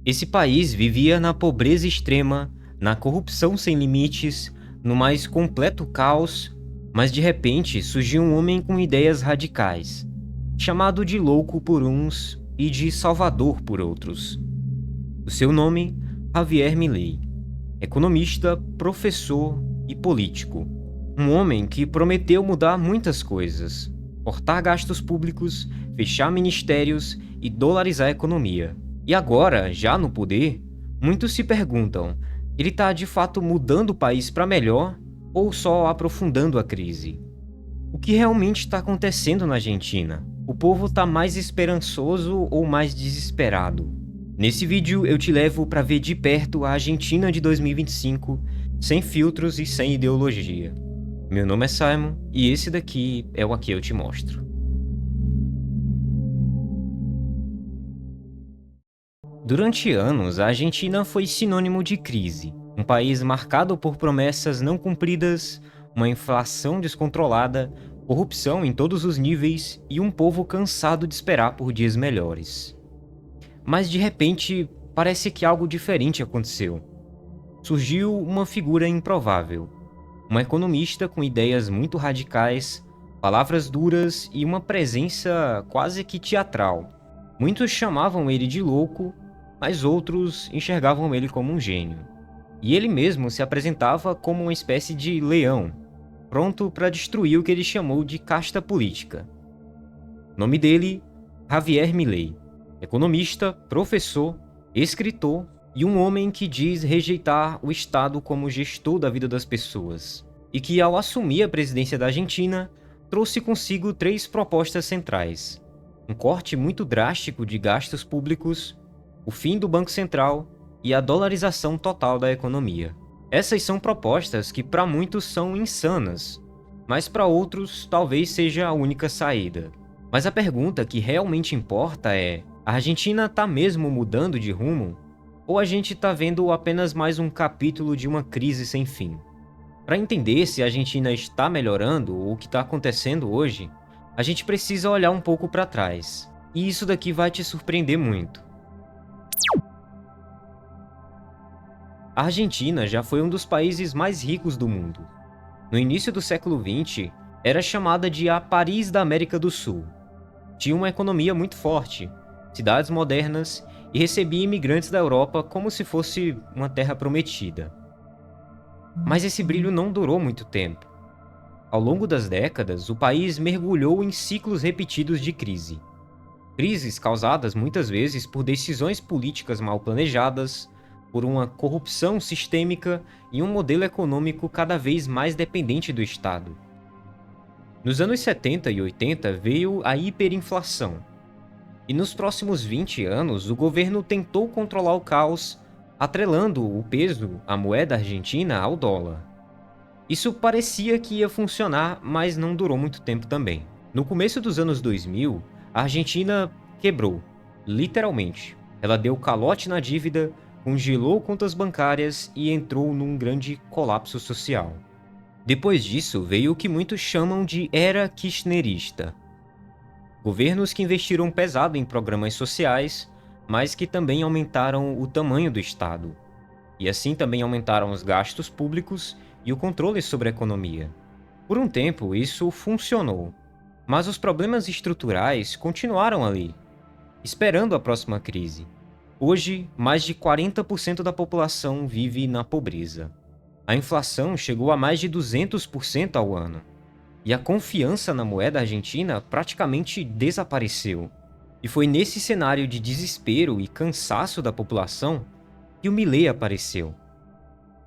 Esse país vivia na pobreza extrema, na corrupção sem limites, no mais completo caos, mas de repente surgiu um homem com ideias radicais, chamado de louco por uns e de salvador por outros. O seu nome, Javier Milei, economista, professor e político. Um homem que prometeu mudar muitas coisas, cortar gastos públicos, fechar ministérios e dolarizar a economia. E agora, já no poder, muitos se perguntam: ele está de fato mudando o país para melhor ou só aprofundando a crise? O que realmente está acontecendo na Argentina? O povo está mais esperançoso ou mais desesperado? Nesse vídeo eu te levo para ver de perto a Argentina de 2025, sem filtros e sem ideologia. Meu nome é Simon e esse daqui é o Aqui Eu Te Mostro. Durante anos, a Argentina foi sinônimo de crise. Um país marcado por promessas não cumpridas, uma inflação descontrolada, corrupção em todos os níveis e um povo cansado de esperar por dias melhores. Mas de repente, parece que algo diferente aconteceu. Surgiu uma figura improvável. Um economista com ideias muito radicais, palavras duras e uma presença quase que teatral. Muitos chamavam ele de louco, mas outros enxergavam ele como um gênio. E ele mesmo se apresentava como uma espécie de leão, pronto para destruir o que ele chamou de casta política. O nome dele, Javier Milei, economista, professor, escritor e um homem que diz rejeitar o Estado como gestor da vida das pessoas, e que ao assumir a presidência da Argentina, trouxe consigo 3 propostas centrais: um corte muito drástico de gastos públicos, o fim do Banco Central e a dolarização total da economia. Essas são propostas que para muitos são insanas, mas para outros talvez seja a única saída. Mas a pergunta que realmente importa é: a Argentina está mesmo mudando de rumo? Ou a gente está vendo apenas mais um capítulo de uma crise sem fim? Para entender se a Argentina está melhorando ou o que está acontecendo hoje, a gente precisa olhar um pouco para trás. E isso daqui vai te surpreender muito. A Argentina já foi um dos países mais ricos do mundo. No início do século XX, era chamada de a Paris da América do Sul. Tinha uma economia muito forte, cidades modernas e recebia imigrantes da Europa como se fosse uma terra prometida. Mas esse brilho não durou muito tempo. Ao longo das décadas, o país mergulhou em ciclos repetidos de crise. Crises causadas muitas vezes por decisões políticas mal planejadas, por uma corrupção sistêmica e um modelo econômico cada vez mais dependente do Estado. Nos anos 70 e 80 veio a hiperinflação. E nos próximos 20 anos, o governo tentou controlar o caos, atrelando o peso, a moeda argentina, ao dólar. Isso parecia que ia funcionar, mas não durou muito tempo também. No começo dos anos 2000, a Argentina quebrou, literalmente. Ela deu calote na dívida, congelou contas bancárias e entrou num grande colapso social. Depois disso, veio o que muitos chamam de Era Kirchnerista. Governos que investiram pesado em programas sociais, mas que também aumentaram o tamanho do Estado. E assim também aumentaram os gastos públicos e o controle sobre a economia. Por um tempo, isso funcionou, mas os problemas estruturais continuaram ali, esperando a próxima crise. Hoje, mais de 40% da população vive na pobreza. A inflação chegou a mais de 200% ao ano. E a confiança na moeda argentina praticamente desapareceu. E foi nesse cenário de desespero e cansaço da população que o Milei apareceu.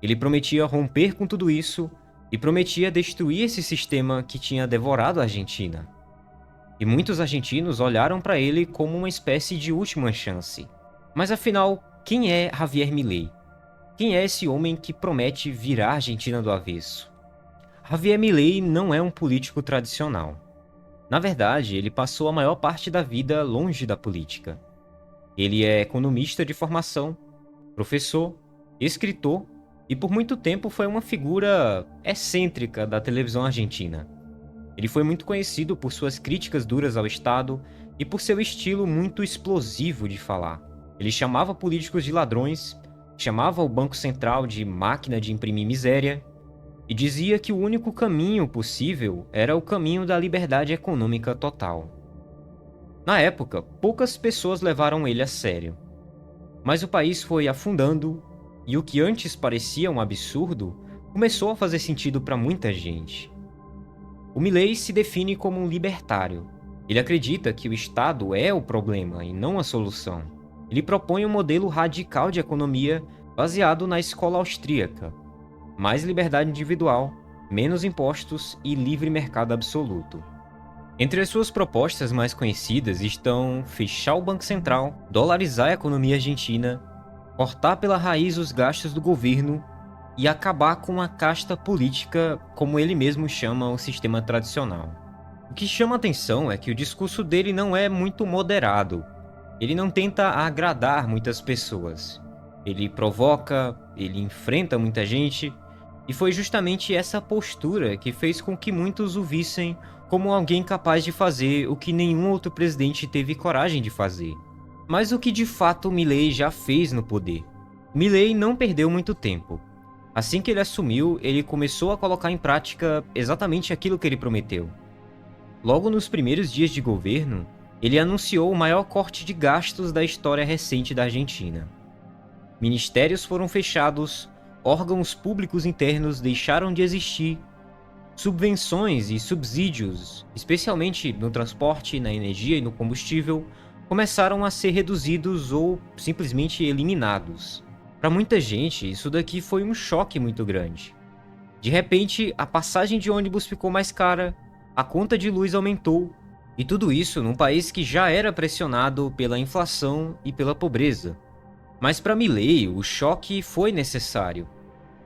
Ele prometia romper com tudo isso e prometia destruir esse sistema que tinha devorado a Argentina. E muitos argentinos olharam para ele como uma espécie de última chance. Mas afinal, quem é Javier Milei? Quem é esse homem que promete virar a Argentina do avesso? Javier Milei não é um político tradicional. Na verdade, ele passou a maior parte da vida longe da política. Ele é economista de formação, professor, escritor e por muito tempo foi uma figura excêntrica da televisão argentina. Ele foi muito conhecido por suas críticas duras ao Estado e por seu estilo muito explosivo de falar. Ele chamava políticos de ladrões, chamava o Banco Central de máquina de imprimir miséria e dizia que o único caminho possível era o caminho da liberdade econômica total. Na época, poucas pessoas levaram ele a sério, mas o país foi afundando e o que antes parecia um absurdo começou a fazer sentido para muita gente. O Milei se define como um libertário. Ele acredita que o Estado é o problema e não a solução. Ele propõe um modelo radical de economia baseado na escola austríaca. Mais liberdade individual, menos impostos e livre mercado absoluto. Entre as suas propostas mais conhecidas estão fechar o Banco Central, dolarizar a economia argentina, cortar pela raiz os gastos do governo e acabar com a casta política, como ele mesmo chama o sistema tradicional. O que chama atenção é que o discurso dele não é muito moderado. Ele não tenta agradar muitas pessoas. Ele provoca, ele enfrenta muita gente, e foi justamente essa postura que fez com que muitos o vissem como alguém capaz de fazer o que nenhum outro presidente teve coragem de fazer. Mas o que de fato Milei já fez no poder? Milei não perdeu muito tempo. Assim que ele assumiu, ele começou a colocar em prática exatamente aquilo que ele prometeu. Logo nos primeiros dias de governo, ele anunciou o maior corte de gastos da história recente da Argentina. Ministérios foram fechados, órgãos públicos internos deixaram de existir, subvenções e subsídios, especialmente no transporte, na energia e no combustível, começaram a ser reduzidos ou simplesmente eliminados. Para muita gente, isso daqui foi um choque muito grande. De repente, a passagem de ônibus ficou mais cara, a conta de luz aumentou, e tudo isso num país que já era pressionado pela inflação e pela pobreza. Mas para Milei, o choque foi necessário.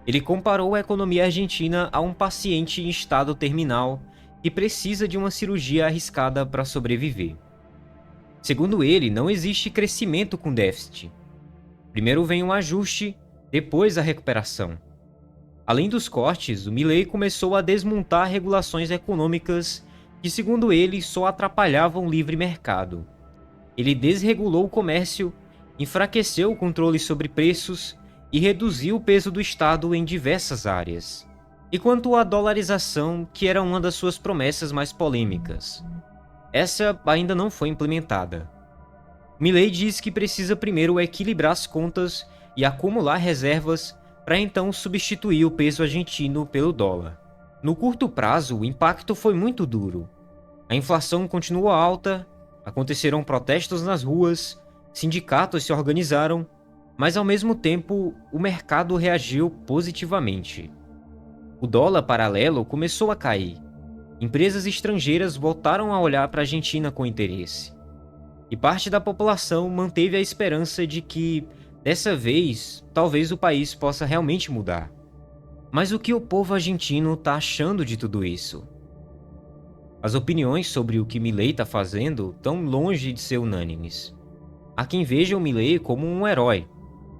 Ele comparou a economia argentina a um paciente em estado terminal que precisa de uma cirurgia arriscada para sobreviver. Segundo ele, não existe crescimento com déficit. Primeiro vem um ajuste, depois a recuperação. Além dos cortes, o Milei começou a desmontar regulações econômicas que, segundo ele, só atrapalhavam o livre mercado. Ele desregulou o comércio, enfraqueceu o controle sobre preços e reduziu o peso do Estado em diversas áreas. E quanto à dolarização, que era uma das suas promessas mais polêmicas, essa ainda não foi implementada. Milei diz que precisa primeiro equilibrar as contas e acumular reservas para então substituir o peso argentino pelo dólar. No curto prazo, o impacto foi muito duro. A inflação continuou alta, aconteceram protestos nas ruas, sindicatos se organizaram, mas ao mesmo tempo o mercado reagiu positivamente. O dólar paralelo começou a cair. Empresas estrangeiras voltaram a olhar para a Argentina com interesse. E parte da população manteve a esperança de que, dessa vez, talvez o país possa realmente mudar. Mas o que o povo argentino está achando de tudo isso? As opiniões sobre o que Milei está fazendo estão longe de ser unânimes. Há quem veja o Milei como um herói,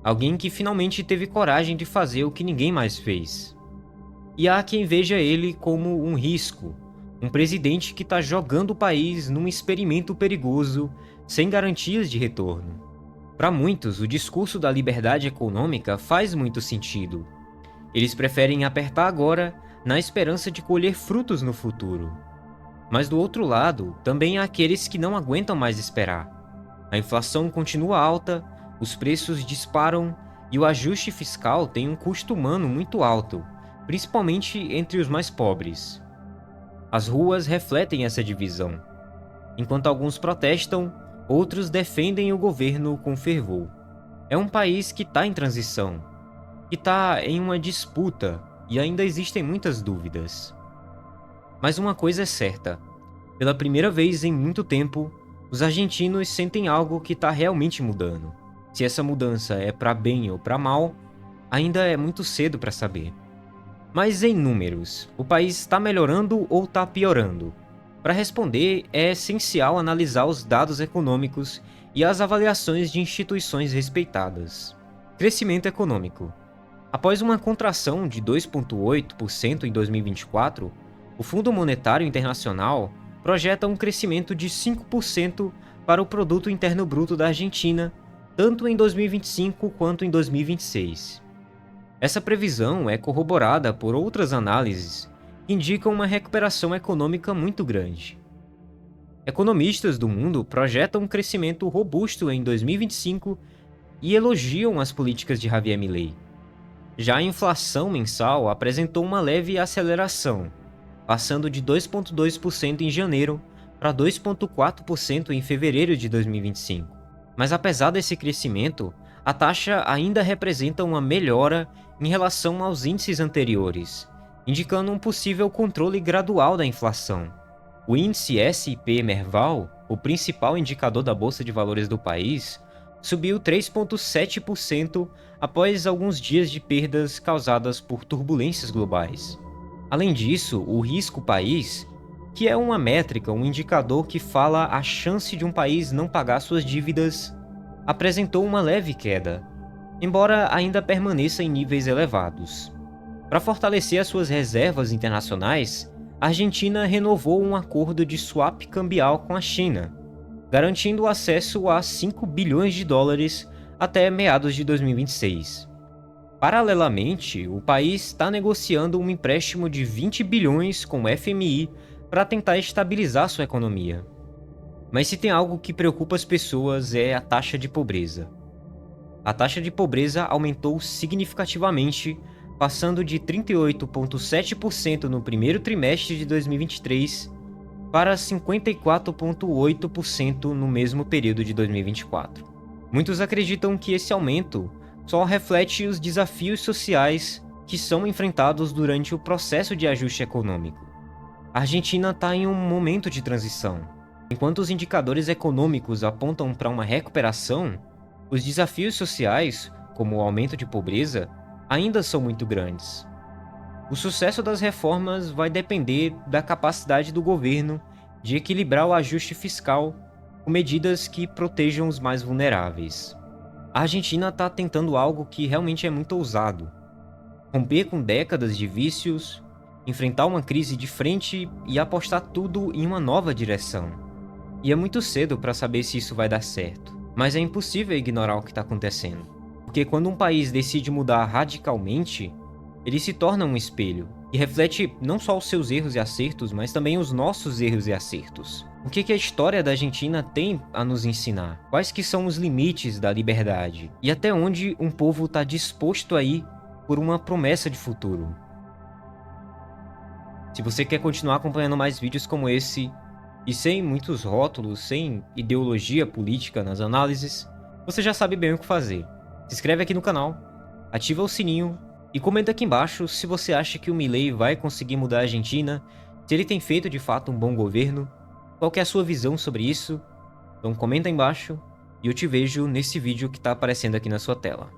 alguém que finalmente teve coragem de fazer o que ninguém mais fez. E há quem veja ele como um risco, um presidente que está jogando o país num experimento perigoso, sem garantias de retorno. Para muitos, o discurso da liberdade econômica faz muito sentido. Eles preferem apertar agora, na esperança de colher frutos no futuro. Mas do outro lado, também há aqueles que não aguentam mais esperar. A inflação continua alta, os preços disparam e o ajuste fiscal tem um custo humano muito alto, principalmente entre os mais pobres. As ruas refletem essa divisão. Enquanto alguns protestam, outros defendem o governo com fervor. É um país que está em transição, que está em uma disputa e ainda existem muitas dúvidas. Mas uma coisa é certa: pela primeira vez em muito tempo, os argentinos sentem algo que está realmente mudando. Se essa mudança é para bem ou para mal, ainda é muito cedo para saber. Mas em números, o país está melhorando ou está piorando? Para responder, é essencial analisar os dados econômicos e as avaliações de instituições respeitadas. Crescimento econômico. Após uma contração de 2,8% em 2024, o Fundo Monetário Internacional projeta um crescimento de 5% para o Produto Interno Bruto da Argentina, tanto em 2025 quanto em 2026. Essa previsão é corroborada por outras análises que indicam uma recuperação econômica muito grande. Economistas do mundo projetam um crescimento robusto em 2025 e elogiam as políticas de Javier Milei. Já a inflação mensal apresentou uma leve aceleração, passando de 2,2% em janeiro para 2,4% em fevereiro de 2025. Mas apesar desse crescimento, a taxa ainda representa uma melhora em relação aos índices anteriores, indicando um possível controle gradual da inflação. O índice S&P Merval, o principal indicador da Bolsa de Valores do país, subiu 3,7% após alguns dias de perdas causadas por turbulências globais. Além disso, o risco país, que é uma métrica, um indicador que fala a chance de um país não pagar suas dívidas, apresentou uma leve queda, embora ainda permaneça em níveis elevados. Para fortalecer as suas reservas internacionais, a Argentina renovou um acordo de swap cambial com a China, garantindo o acesso a 5 bilhões de dólares até meados de 2026. Paralelamente, o país está negociando um empréstimo de 20 bilhões com o FMI para tentar estabilizar sua economia. Mas se tem algo que preocupa as pessoas é a taxa de pobreza. A taxa de pobreza aumentou significativamente, passando de 38,7% no primeiro trimestre de 2023 para 54,8% no mesmo período de 2024. Muitos acreditam que esse aumento só reflete os desafios sociais que são enfrentados durante o processo de ajuste econômico. A Argentina está em um momento de transição. Enquanto os indicadores econômicos apontam para uma recuperação, os desafios sociais, como o aumento de pobreza, ainda são muito grandes. O sucesso das reformas vai depender da capacidade do governo de equilibrar o ajuste fiscal com medidas que protejam os mais vulneráveis. A Argentina está tentando algo que realmente é muito ousado: romper com décadas de vícios, enfrentar uma crise de frente e apostar tudo em uma nova direção. E é muito cedo para saber se isso vai dar certo, mas é impossível ignorar o que está acontecendo. Porque quando um país decide mudar radicalmente, ele se torna um espelho, e reflete não só os seus erros e acertos, mas também os nossos erros e acertos. O que a história da Argentina tem a nos ensinar? Quais que são os limites da liberdade? E até onde um povo está disposto a ir por uma promessa de futuro? Se você quer continuar acompanhando mais vídeos como esse, e sem muitos rótulos, sem ideologia política nas análises, você já sabe bem o que fazer. Se inscreve aqui no canal, ativa o sininho e comenta aqui embaixo se você acha que o Milei vai conseguir mudar a Argentina, se ele tem feito de fato um bom governo, qual que é a sua visão sobre isso. Então comenta aí embaixo e eu te vejo nesse vídeo que está aparecendo aqui na sua tela.